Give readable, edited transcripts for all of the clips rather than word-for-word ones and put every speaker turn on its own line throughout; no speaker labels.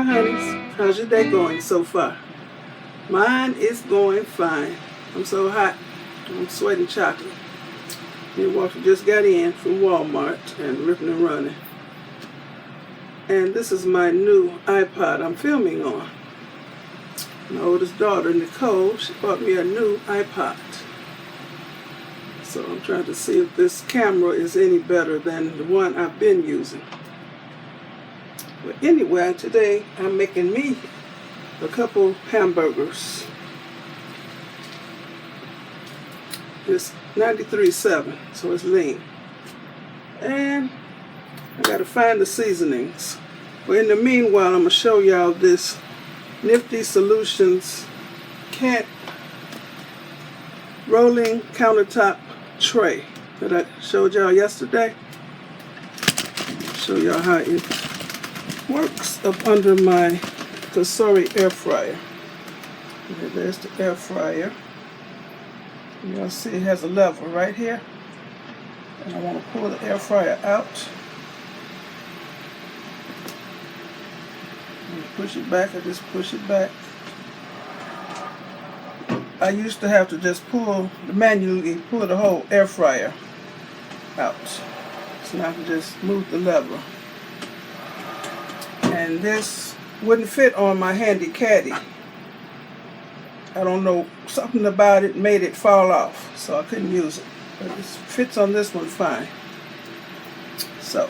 honeys. How's your day going so far? Mine is going fine. I'm so hot. I'm sweating chocolate. Me and Walter just got in from Walmart and ripping and running. And this is my new iPod I'm filming on. My oldest daughter, Nicole, she bought me a new iPod. So I'm trying to see if this camera is any better than the one I've been using. But anyway, today I'm making me a couple hamburgers. It's 93.7, so it's lean. And I gotta find the seasonings. But in the meanwhile, I'm gonna show y'all this Nifty Solutions rolling countertop tray that I showed y'all yesterday. Show y'all how it works up under my Cosori air fryer. Okay, there's the air fryer. Y'all see it has a lever right here. And I want to pull the air fryer out. And push it back, I just push it back. I used to have to just manually pull the whole air fryer out. So now I can just move the lever. And this wouldn't fit on my handy caddy. I don't know, something about it made it fall off, so I couldn't use it. But it fits on this one fine. So,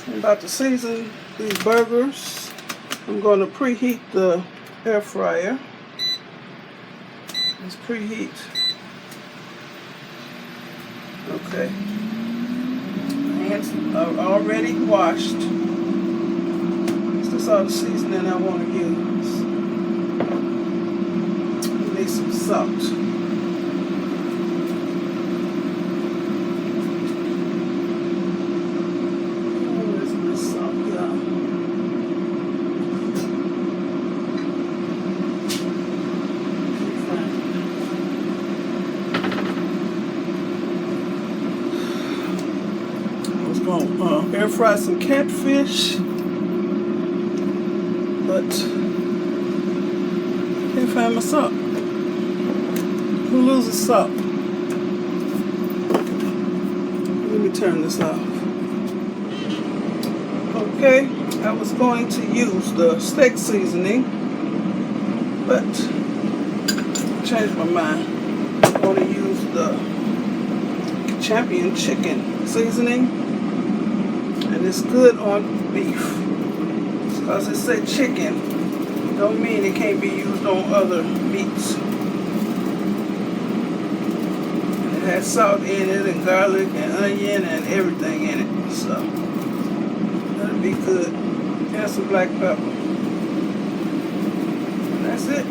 I'm about to season these burgers. I'm going to preheat the air fryer. Let's preheat. Okay. Hands are already washed. That's all the seasoning I want to use. I need some salt. Where's my salt, y'all? I was going to air fry some catfish. But I can't find my salt. Who loses salt? Let me turn this off. Okay, I was going to use the steak seasoning, but I changed my mind. I'm going to use the Champion chicken seasoning, and it's good on beef. Because it said chicken, don't mean it can't be used on other meats. And it has salt in it, and garlic, and onion, and everything in it. So, that'll be good. And some black pepper. And that's it.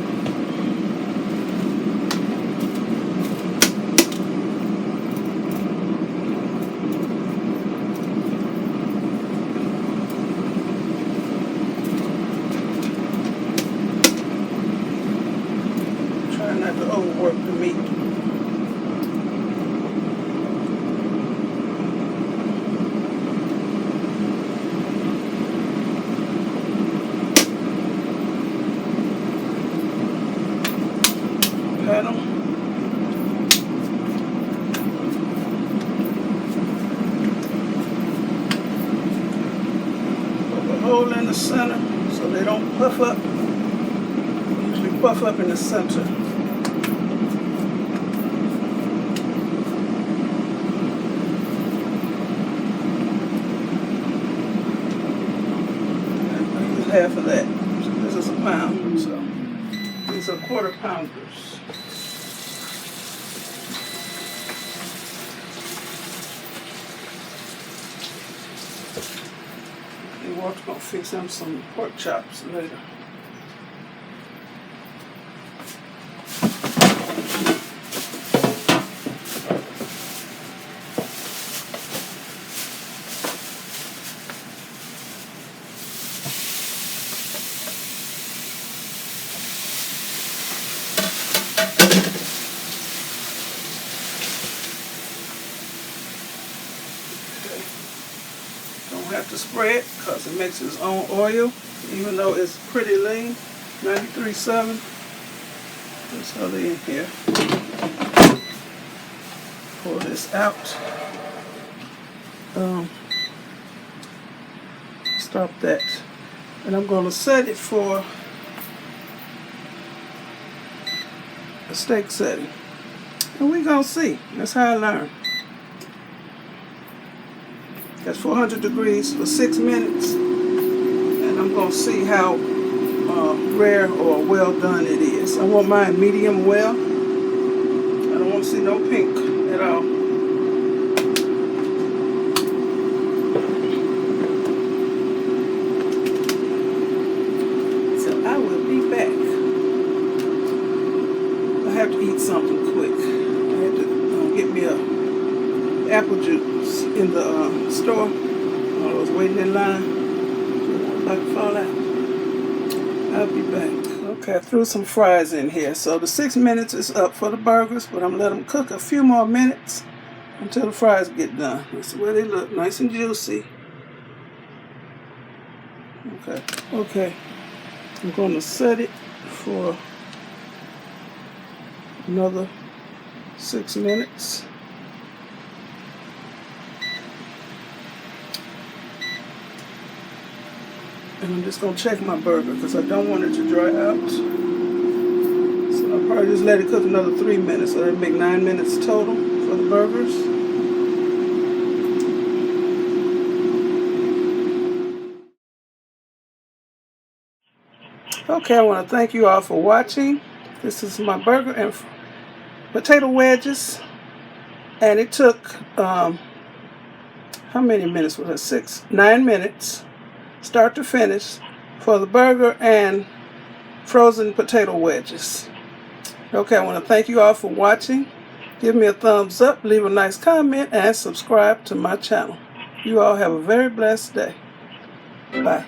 Not to overwork the meat. Pat them. Poke a hole in the center so they don't puff up. They usually puff up in the center. Half of that. So this is a pound, so these are quarter pounders. And Walter's gonna fix him some pork chops later. have to spray it because it makes its own oil, even though it's pretty lean. 93.7. This other in here. Pull this out. Stop that. And I'm going to set it for a steak setting. And we're going to see. That's how I learn. That's 400 degrees for 6 minutes. And I'm going to see how rare or well done it is. I want mine medium well. I don't want to see no pink at all. So I will be back. I have to eat something quick. I had to get me a apple juice in the store. I was waiting in line. I'm about to fall out. I'll be back. Okay, I threw some fries in here. So the 6 minutes is up for the burgers, but I'm going to let them cook a few more minutes until the fries get done. That's the way they look, nice and juicy. Okay. I'm going to set it for another 6 minutes. And I'm just going to check my burger because I don't want it to dry out. So I'll probably just let it cook another 3 minutes. So that'll make 9 minutes total for the burgers. Okay, I want to thank you all for watching. This is my burger and potato wedges. And it took, how many minutes was it? 9 minutes. Start to finish for the burger and frozen potato wedges. Okay, I want to thank you all for watching. Give me a thumbs up, leave a nice comment, and subscribe to my channel. You all have a very blessed day. Bye.